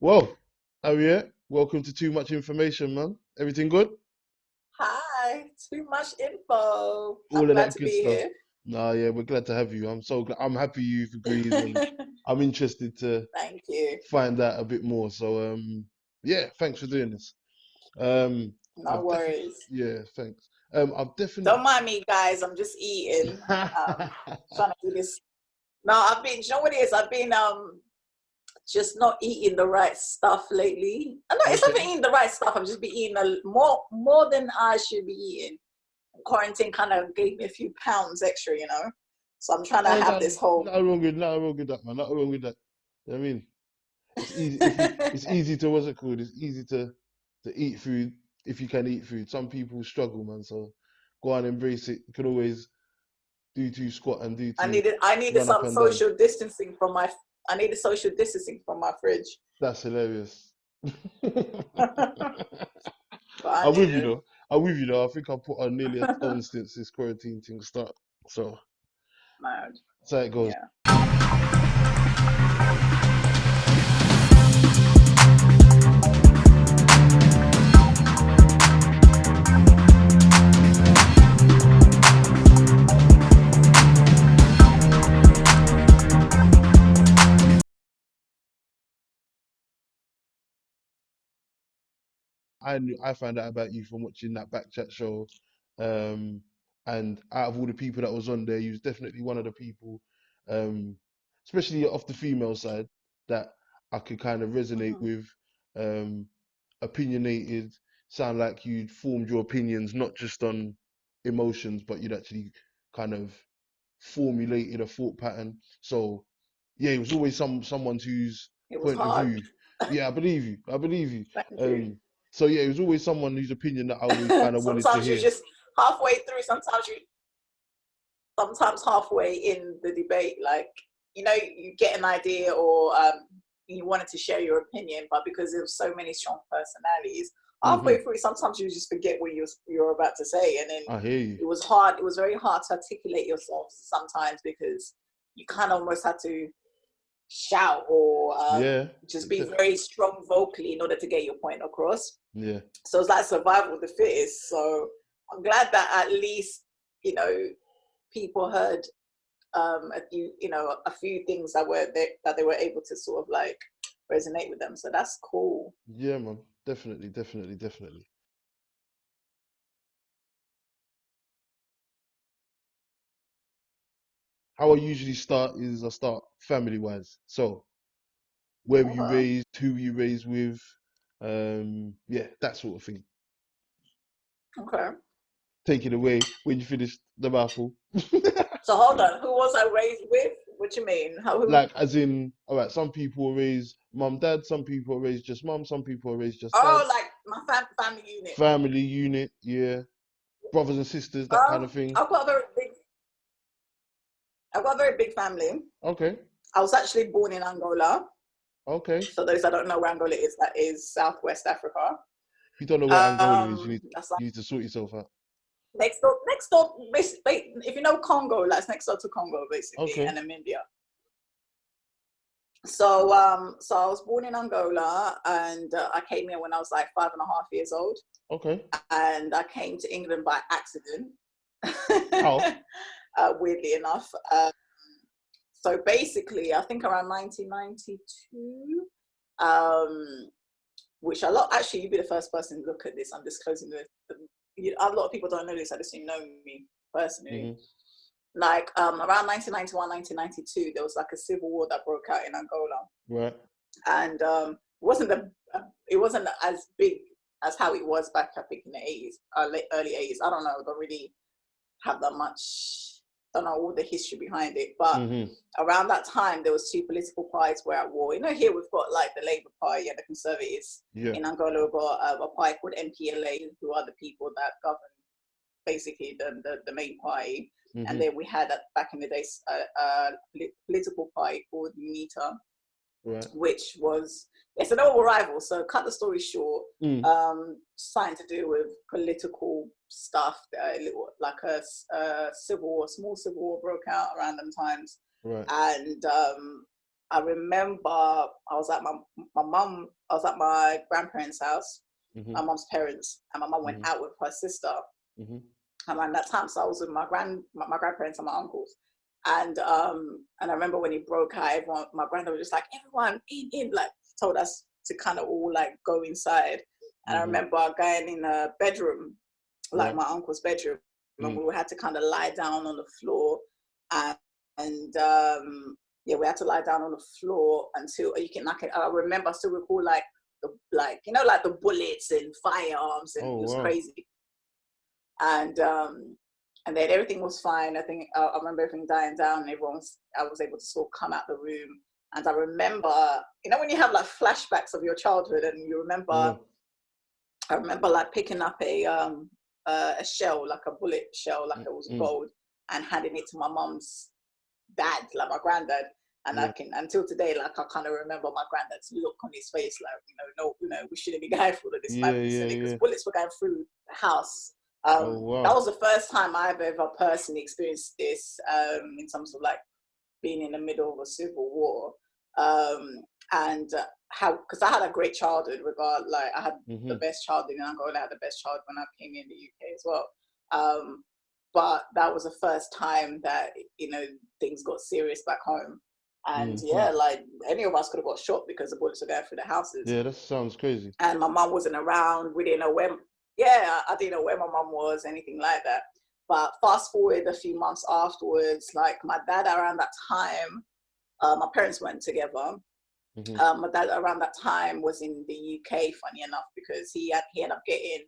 Well, Ariete, welcome to Too Much Information, man. Everything good? Hi, too much info. All I'm of glad that to good be stuff. here. Nah, yeah, we're glad to have you. I'm so glad. I'm happy you've agreed, and I'm interested to Thank you. find out a bit more. So, yeah, thanks for doing this. Um, No I've definitely, worries. yeah, thanks. I've definitely. Don't mind me, guys. I'm just eating. Trying to do this. No, you know what it is? I've been just not eating the right stuff lately. I know it's not Okay. even eating the right stuff. I've just been eating more than I should be eating. Quarantine kind of gave me a few pounds extra, you know. So I'm trying to Ain't have this whole. nothing wrong with that, man. Nothing wrong with that. You know what I mean, it's easy if you. It's easy to what's it called? It's easy to eat food if you can eat food. Some people struggle, man. So go on, embrace it. You can always do to squat and do I to needed I needed run up some and down. social distancing from my I needed social distancing from my fridge. That's hilarious. But I I'm with you needed though. I'm with you though. I think I put on nearly a ton since this quarantine thing start. So mad. that's how it goes. Yeah. I found out about you from watching that back chat show. Um, and out of all the people that was on there, you was definitely one of the people, um, especially off the female side, that I could kind of resonate Mhm. with. Um, Opinionated, sound like you'd formed your opinions not just on emotions, but you'd actually kind of formulated a thought pattern. So yeah, it was always someone whose It was point of hard. view. Yeah, I believe you. I believe you. Thank you. Um, so yeah, it was always someone whose opinion that I always kind of wanted to Sometimes you hear. just halfway through. Sometimes halfway in the debate, like you get an idea or you wanted to share your opinion, but because there's so many strong personalities, Hmm. halfway through, sometimes you just forget what you're about to say, and then I hear you. it was hard. It was very hard to articulate yourself sometimes because you kind of almost had to shout or Yeah, just be very strong vocally in order to get your point across. yeah. So it's like survival of the fittest. So I'm glad that at least you know people heard a few things that they were able to sort of like resonate with them. So that's cool. Yeah, man. Definitely, definitely, definitely. How I usually start is I start family wise. So where were you Okay. raised? Who were you raised with? Yeah, that sort of thing. Okay. Take it away when you finish the mouthful. So hold on. Who was I raised with? What you mean? How who? Like, as in, all right, some people are raised mum, dad, some people are raised just mum, some people are raised just dad. Oh, like my family unit. Family unit, yeah. Brothers and sisters, that kind of thing. I've got a very big. I've got a very big family. Okay, I was actually born in Angola. okay. For those that don't know where Angola is, that is Southwest Africa. If you don't know where Angola is, That's like you need to sort yourself out. next door. Next door, basically, if you know Congo, that's next door to Congo, basically, Okay, and Namibia. So I was born in Angola, and I came here when I was like 5.5 years old, okay. and I came to England by accident. How? Weirdly enough, so basically, I think around 1992, which actually you'd be the first person to look at this. I'm disclosing a lot of people don't know this. I just didn't know me personally. Hmm. Like around 1991, 1992, there was like a civil war that broke out in Angola, Right. and it wasn't as big as how it was back, I think, in the 80s, early 80s. I don't know, I don't really have that much, don't know all the history behind it, but Hmm. around that time there was two political parties were at war. Here we've got like the Labour Party and the Conservatives. Yeah. In Angola, we've got a party called MPLA, who are the people that govern basically the main party. And Hmm. then we had back in the days a political party called UNITA, Right. which was, it's an old rival. So cut the story short, Mm. something to do with political stuff. Like a civil war, small civil war broke out around them times, Right. and I remember I was at my grandparents' house, my mom's parents, and my mom went out with her sister around that time. So I was with my grandparents and my uncles. And I remember when he broke out, my granddad was just like, everyone in, like told us to kind of all like go inside. And I remember going in a bedroom, like my uncle's bedroom, and we had to kind of lie down on the floor. And we had to lie down on the floor until I remember, I still recall like the bullets and firearms, and it was crazy. And then everything was fine. I think I remember everything dying down, and I was able to sort of come out the room. And I remember, when you have like flashbacks of your childhood, and you remember, I remember like picking up a shell, like a bullet shell, like it was gold, and handing it to my mom's dad, like my granddad. And I can, until today, like I kind of remember my granddad's look on his face, like, we shouldn't be going through all of this because bullets were going through the house. That was the first time I've ever personally experienced this, in terms of like being in the middle of a civil war, and how, because I had a great childhood. Like I had the best childhood in Angola, I had the best childhood when I came in the UK as well. But that was the first time that things got serious back home, and like any of us could have got shot because the bullets were going through the houses. Yeah, that sounds crazy. And my mum wasn't around. We didn't know where. I didn't know where my mum was, anything like that. But fast forward a few months afterwards, like my dad around that time, my parents weren't together. My dad around that time was in the UK, funny enough, because he ended up getting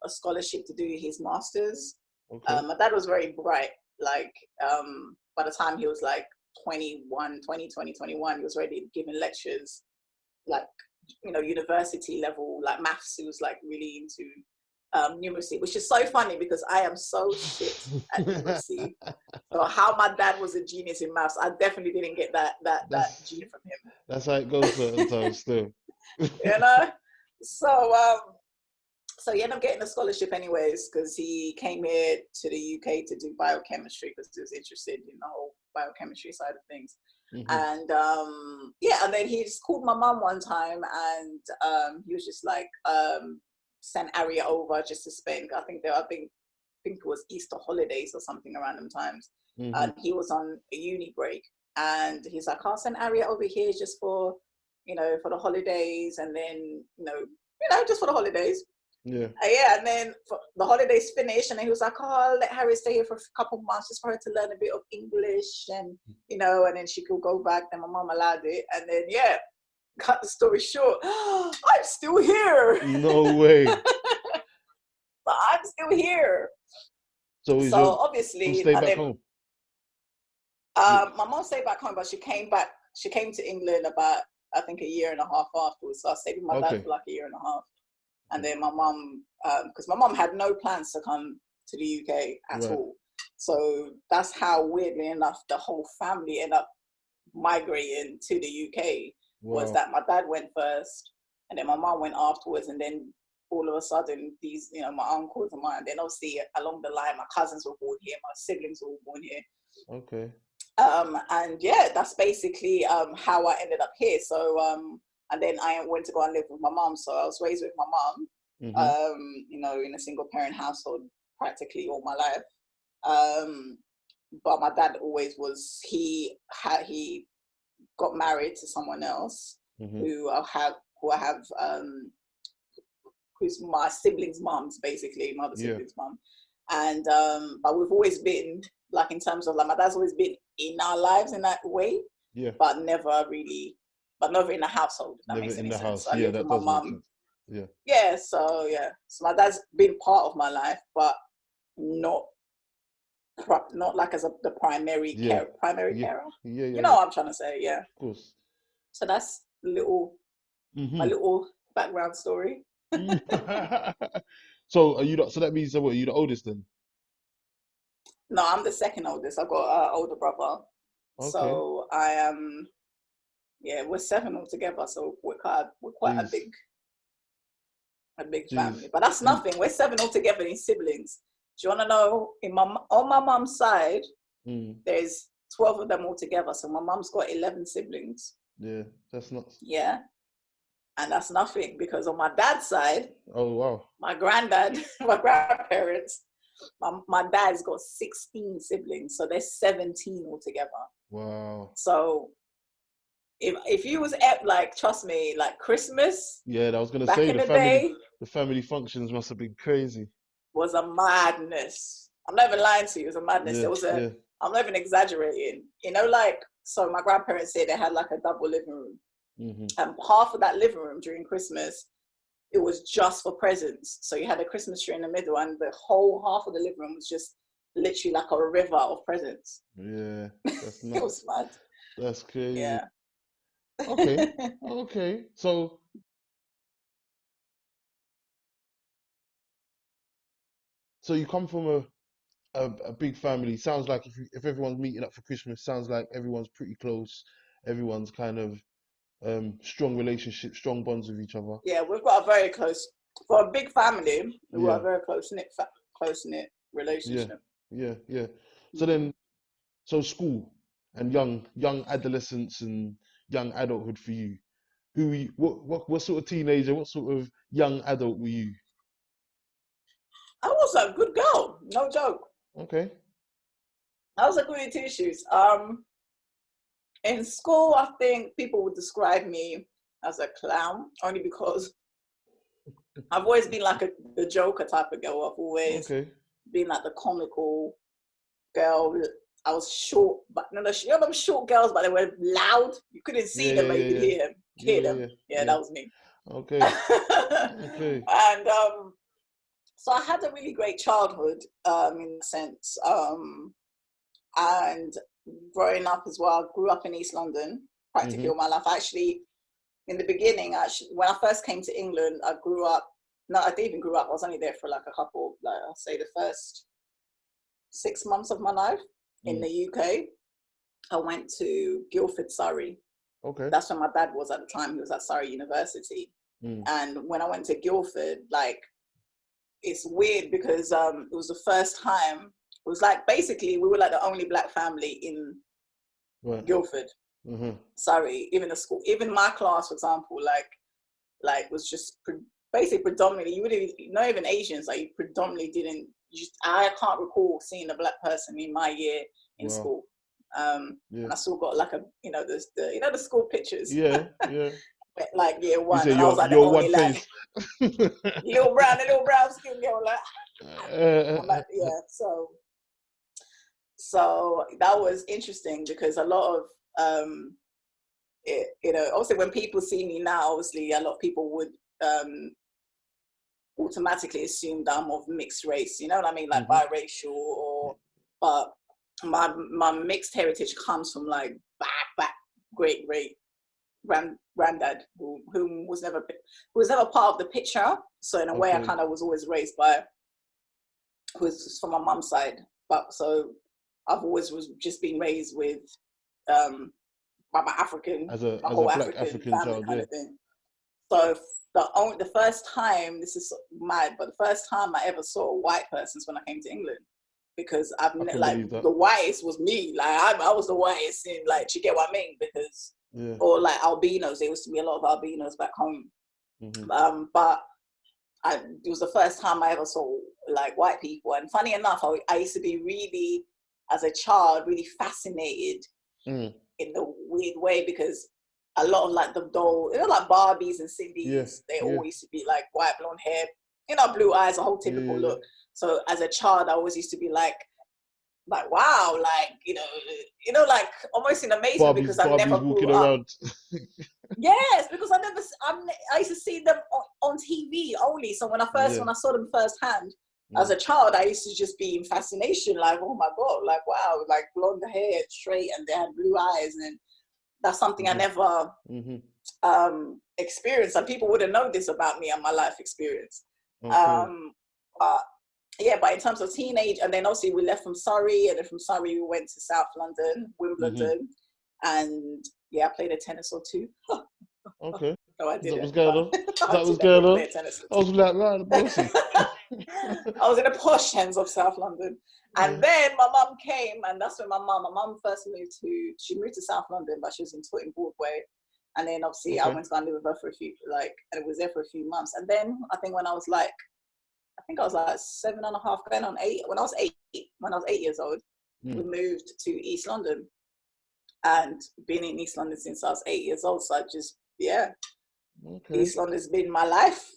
a scholarship to do his master's. My dad was very bright. Like by the time he was like 21, he was already giving lectures, like university level, like maths. He was like really into numeracy, which is so funny because I am so shit at numeracy. So how my dad was a genius in maths, I definitely didn't get that gene from him. That's how it goes certain times still. So he ended up getting a scholarship anyways, because he came here to the UK to do biochemistry because he was interested in the whole biochemistry side of things. And and then he just called my mum one time, and he was just like, sent Ariete over just to spend. I think it was Easter holidays or something around them times. And he was on a uni break, and he's like, I'll send Ariete over here just for for the holidays, and then just for the holidays. And then the holidays finished, and then he was like, I'll let Harry stay here for a couple months just for her to learn a bit of English, and and then she could go back. Then my mom allowed it, and then cut the story short, I'm still here. No way. But I'm still here. So obviously, stay back home. My mom stayed back home, but she came back. She came to England about, I think, a year and a half afterwards. So I stayed with my dad for like a year and a half. And then my mum, because my mum had no plans to come to the UK at all. So that's how, weirdly enough, the whole family ended up migrating to the UK. Was that my dad went first, and then my mum went afterwards, and then all of a sudden these, my uncles and mine, then obviously along the line, my cousins were born here, my siblings were born here. Okay. And that's basically how I ended up here. So and then I went to go and live with my mom. So I was raised with my mom, in a single parent household practically all my life. But my dad always was, he got married to someone else who I have, who's my siblings' moms, basically, my other siblings' mom. And but we've always been, like, in terms of, like, my dad's always been in our lives in that way, but never in the household, if that makes any sense. So I lived with my mom. So my dad's been part of my life, but not like as the primary carer. You know what I'm trying to say? Yeah, of course. So that's my little background story. So so that means, what, are you the oldest then? No, I'm the second oldest. I've got an older brother. Okay. So I am. We're 7 altogether. So we're quite a big family. But that's nothing. We're 7 altogether in siblings. Do you want to know? On my mom's side, there's 12 of them altogether. So my mom's got 11 siblings. Yeah, that's nuts. Yeah. And that's nothing, because on my dad's side, Oh wow. my granddad, my grandparents, my dad's got 16 siblings, so there's 17 altogether. Wow. So if you was at, like, trust me, like Christmas Yeah, I was gonna back say in the day the family functions must have been crazy. was a madness. I'm not even lying to you, it was a madness. Yeah, There was yeah. I'm not even exaggerating. You know, like, so my grandparents said they had like a double living room. Mhm. And half of that living room during Christmas, it was just for presents. So you had a Christmas tree in the middle, and the whole half of the living room was just literally like a river of presents. Yeah, that's It was nuts. mad. That's crazy. Yeah. Okay, okay. So you come from a big family. Sounds like if everyone's meeting up for Christmas, sounds like everyone's pretty close. Everyone's kind of strong relationships, strong bonds with each other. Yeah, we've got a very close, for a big family, we've got Yeah, a very close knit yeah, relationship. yeah, yeah. So Mm. then, so school and young adolescence and young adulthood for you. Who were you, what sort of teenager, what sort of young adult were you? I was a good girl, no joke. Okay. I was a goody two shoes. In school, I think people would describe me as a clown, only because I've always been like the Joker type of girl. I've always Okay. been like the comical girl. I was short, but no, you know them short girls, but they were loud. You couldn't see Yeah, them, yeah, but you yeah, could yeah. hear them. Yeah, Hear yeah, them. yeah, Yeah, yeah. that was me. Okay. Okay. And so I had a really great childhood, in a sense. And growing up as well, I grew up in East London practically Mhm. all my life. Actually, in the beginning, actually, when I first came to England, I grew up. No, I didn't even grew up. I was only there for like a couple, like I'll say the first 6 months of my life in Mm. the UK. I went to Guildford, Surrey. Okay. That's where my dad was at the time. He was at Surrey University. Mm. And when I went to Guildford, like, it's weird because it was the first time. It was like basically we were like the only black family in Right. Guildford, Mhm. Surrey. Even the school, even my class, for example, like was just basically predominantly. You wouldn't not even Asians. Like, you predominantly didn't. I can't recall seeing a black person in my year in Wow. school. Yeah. And I still got like the school pictures, Yeah. Yeah. like year You one, say and I was like the your one only like face. little brown skin girl. Like, I'm like, Uh, yeah. So that was interesting because a lot of obviously when people see me now, obviously a lot of people would automatically assume that I'm of mixed race. You know what I mean, like mhm. biracial, but my mixed heritage comes from like back great granddad who was never part of the picture. So in a way, I Okay. kind of was always raised by who's from my mum's side, but so I've always was just been raised with um by my As a whole black African African family child, kind yeah. of thing. So the first time, this is mad, but the first time I ever saw a white person is when I came to England, because I can like believe that. the whitest was me. Like I was the whitest in, like, do you get what I mean? Because Yeah. or like albinos, there used to be a lot of albinos back home. Mhm. But it was the first time I ever saw like white people. And funny enough, I used to be really, as a child, really fascinated Mm. in the weird way, because a lot of like the doll, like Barbies and Yeah. Cindy's, they Yeah. all used to be like white blonde hair, blue eyes, a whole Yeah. typical Yeah. look. So as a child, I always used to be like wow, like like almost in amazement, because I never Barbie's grew walking up. around. Yes, because I used to see them on TV only. So when Yeah. I saw them firsthand as Mm. a child, I used to just be in fascination, like, oh my God, like, wow, like blonde hair, straight, and they had blue eyes. And that's something I Mhm. never Mhm. experienced. And people wouldn't know this about me and my life experience. Okay. But yeah, but in terms of teenage, and then obviously we left from Surrey, and then from Surrey we went to South London, Mhm. Wimbledon, and yeah, I played a tennis or two. Okay. No, I Is that what's didn't, going but on? Is I that what's going did on? play a tennis or I was like, right, bossy. two. I was in the posh ends of South London. Yeah. And then my mum came, and that's when my mum first moved she moved to South London, but she was in Tottenham Broadway. And then obviously I Okay. went to go and live with her for a few, and it was there for a few months. And then I think when I was like, 7.5, going on 8. When I was 8 years old, we moved to East London, and been in East London since I was 8 years old. So Okay. East London's been my life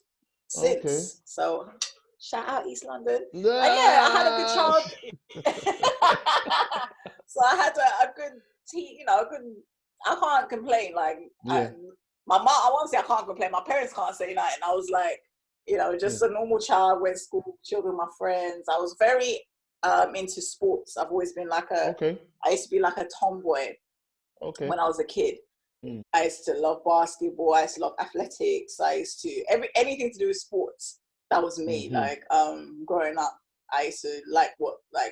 Okay. since. So shout out East London. And yeah, I had a good Nah. child. So I had a good I can't complain. Yeah. My mom, I won't say I can't complain. My parents can't say nothing. I was like, Yeah. just a normal child, went to school, chilled with my friends. I was very into sports. I've always been Okay. I used to be like a tomboy Okay. when I was a kid. Mm. I used to love basketball. I used to love athletics. I used to anything to do with sports. That was me. Growing up, I used to like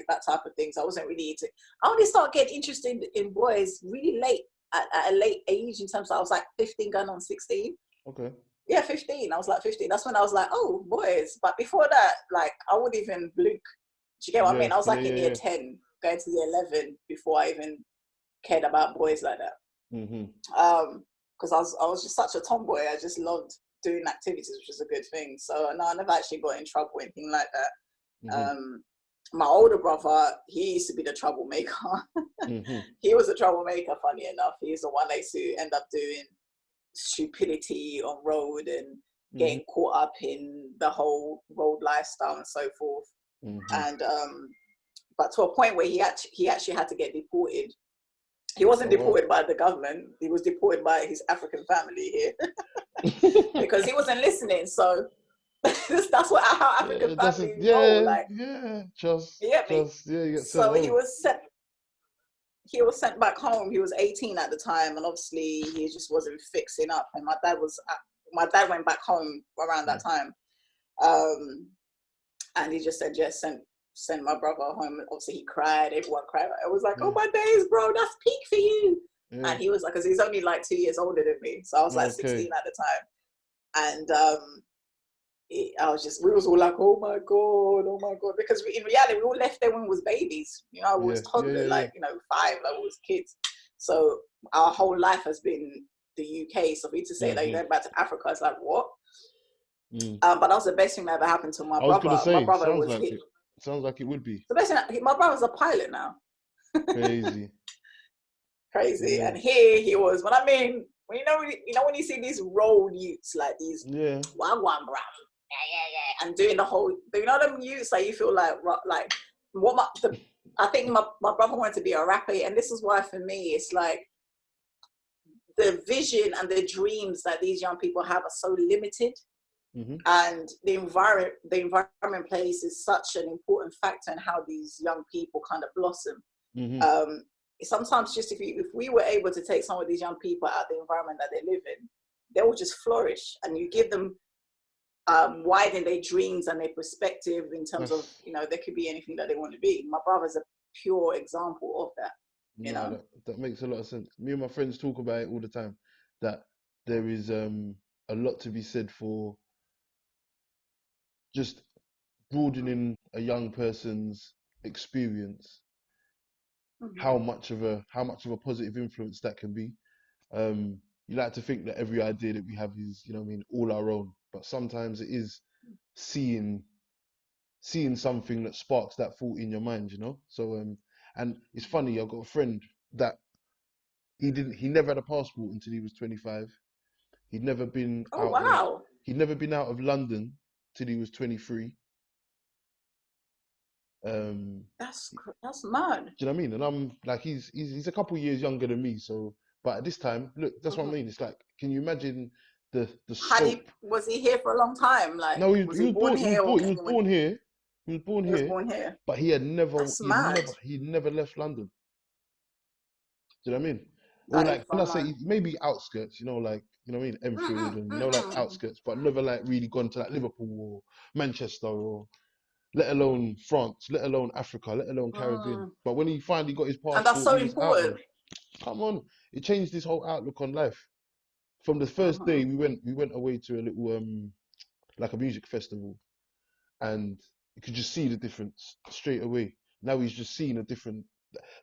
that type of things. I wasn't really into. I only started getting interested in boys really late at a late age. In terms of, I was like 15, going on 16. Okay. Yeah, 15. I was like 15. That's when I was like, oh, boys. But before that, I wouldn't even blink. Do you get what I Yeah. mean? I was Yeah. like in year Yeah. 10, going to year 11 before I even cared about boys like that. Mm-hmm. Because I was just such a tomboy. I just loved doing activities, which is a good thing. So no, I never actually got in trouble or anything like that. Mm-hmm. My older brother, he used to be the troublemaker. Mm-hmm. He was a troublemaker, funny enough. He's the one that used to end up doing stupidity on road and Mm-hmm. getting caught up in the whole road lifestyle and so forth. Mm-hmm. And but to a point where he actually had to get deported. He wasn't Oh wow. deported by the government. He was deported by his African family here because he wasn't listening. So that's how African Yeah, that's it. families roll. Yeah, yeah. You get me? Yeah, you get sent So home. he was sent back home. He was 18 at the time, and obviously he just wasn't fixing up. And my dad went back home around that time, and he just said, "Yes, send my brother home." Obviously he cried. Everyone cried. I was like, Yeah, "Oh my days, bro, that's peak for you." yeah. And he was like, because he's only like 2 years older than me, so I was like Okay. 16 at the time, and we was all like, oh my god, because in reality we all left there when we was babies. We Yeah, was yeah, toddler, yeah, yeah. 5, we was kids. So our whole life has been the UK. So for you to say that you're Mm-hmm. going back to Africa, it's like what? Mm. But that was the best thing that ever happened to my I was gonna brother. My say, brother sounds was like hit. it. Sounds like it would be The best thing, my brother's a pilot now. crazy. Crazy. Yeah, And here he was. But I mean, when you see these road youths, like these yeah, wagwan bram, yeah, and doing the whole, them youths, like you feel like I think my brother wanted to be a rapper, and this is why for me it's like the vision and the dreams that these young people have are so limited. mm-hmm. And the environment plays is such an important factor in how these young people kind of blossom. Mm-hmm. Sometimes just if we were able to take some of these young people out of the environment that they live in, they will just flourish, and you give them widen their dreams and their perspective in terms of, That's they could be anything that they want to be. My brother's a pure example of that, you no, know. that makes a lot of sense. Me and my friends talk about it all the time. That there is a lot to be said for just broadening a young person's experience, Mm-hmm. how much of a positive influence that can be. You like to think that every idea that we have is, you know what I mean, all our own, but sometimes it is seeing something that sparks that thought in your mind, you know. So and it's funny, I've got a friend that he never had a passport until he was 25. He'd never been Oh out of wow, London till he was 23. Um, that's mad. Do you know what I mean? And I'm like, he's a couple years younger than me. So, but at this time, look, that's what I Mm-hmm. mean. It's like, can you imagine the Had scope? was he here for a long time? Like, No, was he born here or he was when born here. He was born he was here, born here? but That's mad. he'd never left London. Do you know what I mean? Or That is like when so I say mad. maybe outskirts, like you know what I mean, Enfield Mm-mm, and like mm-mm, outskirts, but never like really gone to like Liverpool or Manchester or let alone France, let alone Africa, let alone Caribbean. mm. But when he finally got his And that's passport, so he was out there. important. Come on, it changed his whole outlook on life. From the first Mm-hmm. day we went away to a little like a music festival, and you could just see the difference straight away. Now he's just seeing a different,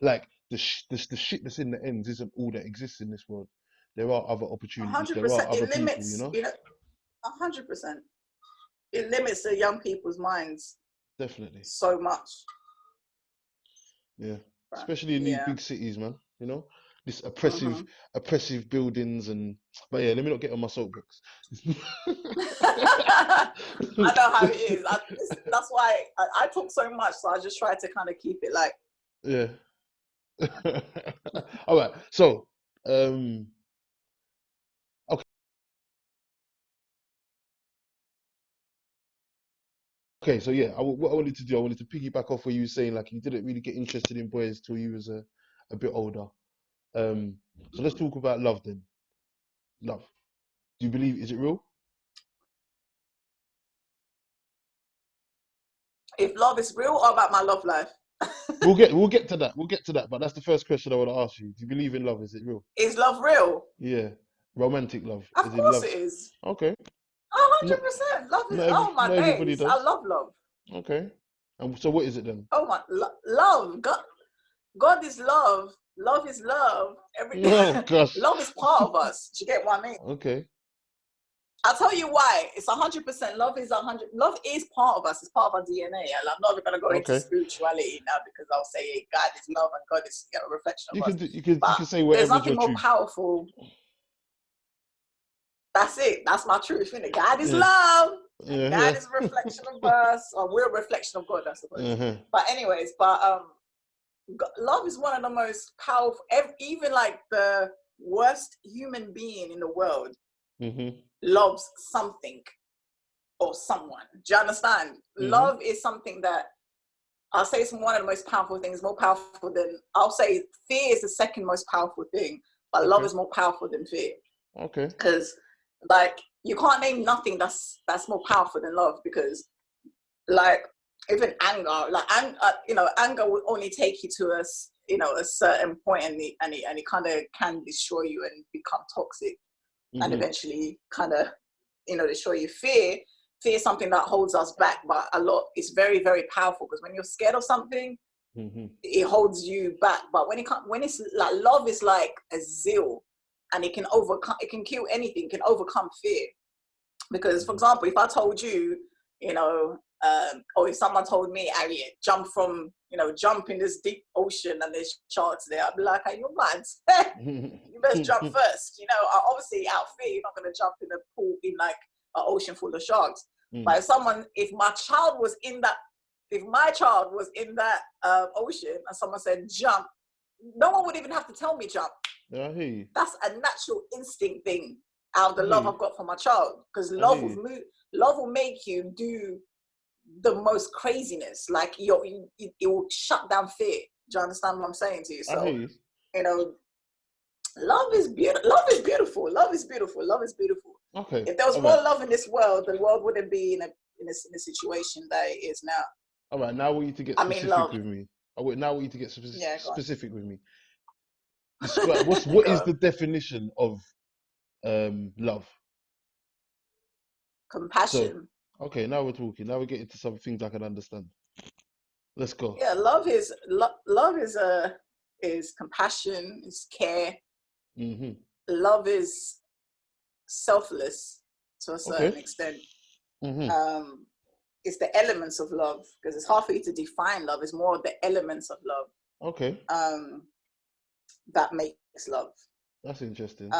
like the shit that's in the ends isn't all that exists in this world. there are other opportunities, there are 100%. other It people, you limits, know? 100%. It limits the young people's minds Definitely. so much. Yeah. But Especially in these yeah. big cities, man. You know? This Hmm. oppressive buildings and but yeah, let me not get on my soapbox. I know how it is. That's why I talk so much, so I just try to kind of keep it like. Yeah. All right. So, okay. Okay, so yeah, what I wanted to do, I wanted to piggyback off where you were saying like you didn't really get interested in boys till you was a bit older. Um, so let's talk about love then. Love. Do you believe is it real? If love is real, or about my love life? We'll get to that. We'll get to that. But that's the first question I want to ask you. Do you believe in love? Is it real? Is love real? Yeah. Romantic love. Of Is in course love. it is. Okay. Not 100%. Love is. Oh my not everybody days. I does. love love. Okay. And so what is it then? Oh my love. God is love. Love is love. Oh gosh. Love is part of us. Do you get what I mean? Okay. I'll tell you why. It's 100%. Love is 100. Love is part of us. It's part of our DNA. And I'm not even going to go into Okay. spirituality now because I'll say God is love and God is a reflection You of us. can you But can say there's whatever is nothing your more truth. powerful. That's it. That's my truth. Isn't it? God is Yeah. love, and Yeah. God Yeah. is a reflection of us, or we're a reflection of God, I suppose. Uh-huh. But anyways, love is one of the most powerful. Even like the worst human being in the world Mm-hmm. loves something or someone. Do you understand? Mm-hmm. Love is something that I'll say it's one of the most powerful things, more powerful than, I'll say fear is the second most powerful thing, but love Okay. is more powerful than fear. Okay. Because like you can't name nothing that's more powerful than love, because like even anger, like anger will only take you to a certain point, and it kind of can destroy you and become toxic, and Mm-hmm. eventually kind of destroy you. Fear is something that holds us back, but a lot it's very, very powerful, because when you're scared of something, Mm-hmm. it holds you back. But when it's like love is like a zeal, and it can kill anything, it can overcome fear. Because for Mm-hmm. example, if I told you, or if someone told me, Ariete, jump in this deep ocean and there's sharks there, I'd be like, hey, you're mad. You best jump first. Obviously out of fear, you're not going to jump in a pool in like an ocean full of sharks. Mm. But if my child was in that ocean and someone said jump, no one would even have to tell me jump. Yeah, I hear you. That's a natural instinct thing out of the I hear love you. I've got for my child, because I hear love you. will make you do the most craziness. Like it will shut down fear. Do you understand what I'm saying to you? I hear So you. love is beautiful. Love is beautiful. Love is beautiful. Love is beautiful. Okay. If there was All more right. love in this world, the world wouldn't be in a situation that it is now. All right. Now I want you to get I mean, specific love. with me. Now I want you to get Yeah, go on. specific with me. Describe what Go is on. the definition of love? So, Compassion. okay, now we're talking. Now we're getting to some things I can understand. Let's go. Yeah, love is compassion, is care. Mm-hmm. Love is selfless to a Okay. certain extent. Mm-hmm. It's the elements of love, because it's hard for you to define love. It's more of the elements of love Okay. that makes love. That's interesting.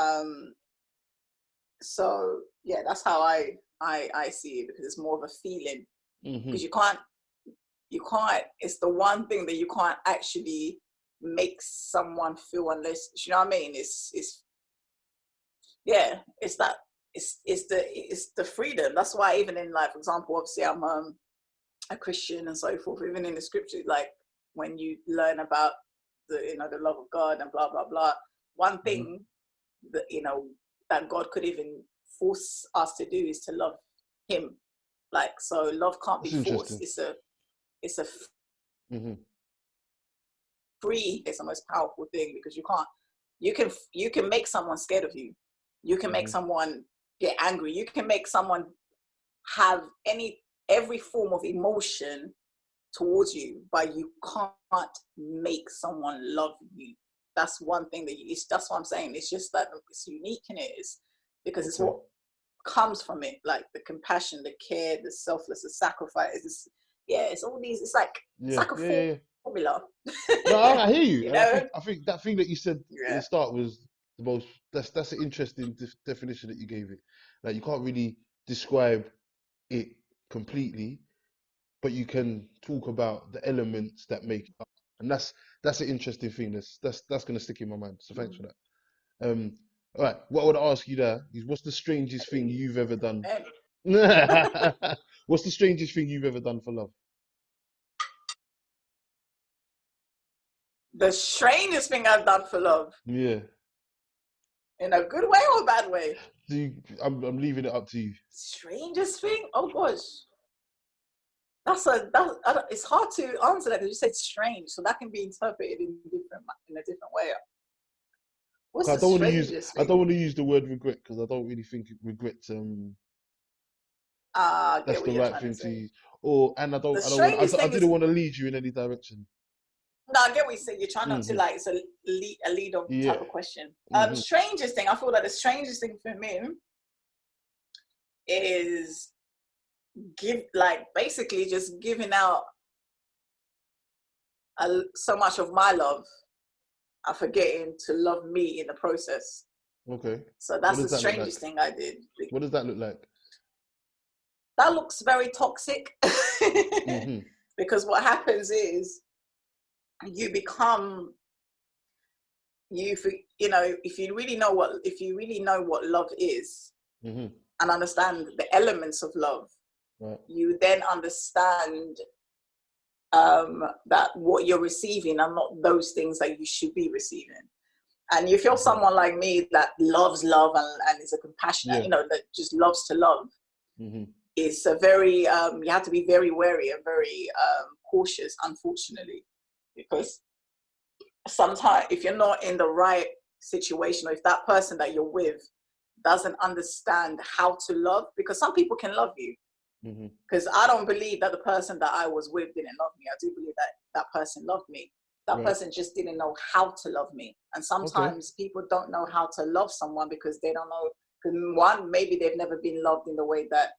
So yeah, that's how I see it, because it's more of a feeling. Mm-hmm. Because you can't. It's the one thing that you can't actually make someone feel, unless, you know what I mean. It's that. It's the freedom. That's why even in, like, for example, obviously I'm a Christian and so forth. Even in the scriptures, like when you learn about the love of God and blah blah blah, one Mm-hmm. thing that that God could even force us to do is to love Him. Like, so love can't be That's forced. interesting. It's a Mm-hmm. free. It's the most powerful thing, because you can make someone scared of you. You can make Mm-hmm. someone get angry. You can make someone have every form of emotion towards you, but you can't make someone love you. that's one thing that's what I'm saying. It's just that it's unique in it is because it's what comes from it, like the compassion, the care, the selfless, the sacrifice. It's all these. It's like formula. No, I hear you, You and know? I think that thing that you said at the start was the most. That's an interesting definition that you gave it. Like you can't really describe it completely, but you can talk about the elements that make it up, and that's an interesting thing. That's gonna stick in my mind. So thanks for that. All right, what I would ask you there is, what's the strangest thing you've ever done? What's the strangest thing you've ever done for love? The strangest thing I've done for love. Yeah. In a good way or a bad way? I'm leaving it up to you. Strangest thing? Oh gosh. It's hard to answer that because you said strange, so that can be interpreted in a different way. What's the strangest thing? I don't want to use the word regret because I don't really think regret's that's the right thing to use. I didn't want to lead you in any direction. No, I get what you said. You're trying not to like it's a lead on type of question. Strangest thing, I feel like the strangest thing for me is basically just giving out so much of my love and forgetting to love me in the process. Okay. So that's the strangest thing I did. What does that look like? That looks very toxic. Because what happens is you become if you really know what love is and understand the elements of love, you then understand that what you're receiving are not those things that you should be receiving. And if you're someone like me that loves love and is a compassionate, that just loves to love, it's a very you have to be very wary and very cautious, unfortunately, because sometimes if you're not in the right situation, or if that person that you're with doesn't understand how to love, because some people can love you, because I don't believe that the person that I was with didn't love me. I do believe that that person loved me. That person just didn't know how to love me. And sometimes people don't know how to love someone because they don't know, because one, maybe they've never been loved in the way that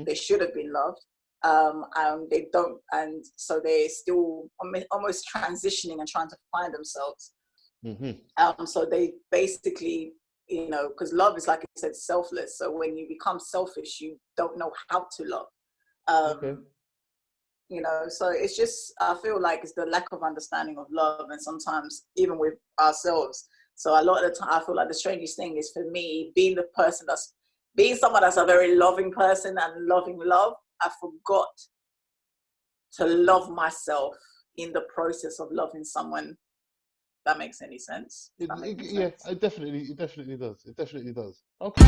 they should have been loved. And they don't, and so they're still almost transitioning and trying to find themselves. So they basically, because love is, like I said, selfless. So when you become selfish, you don't know how to love. So it's just, I feel like it's the lack of understanding of love, and sometimes even with ourselves. So a lot of the time, I feel like the strangest thing is for me being someone that's a very loving person and loving love. I forgot to love myself in the process of loving someone. That makes any sense? It definitely does. It definitely does. Okay.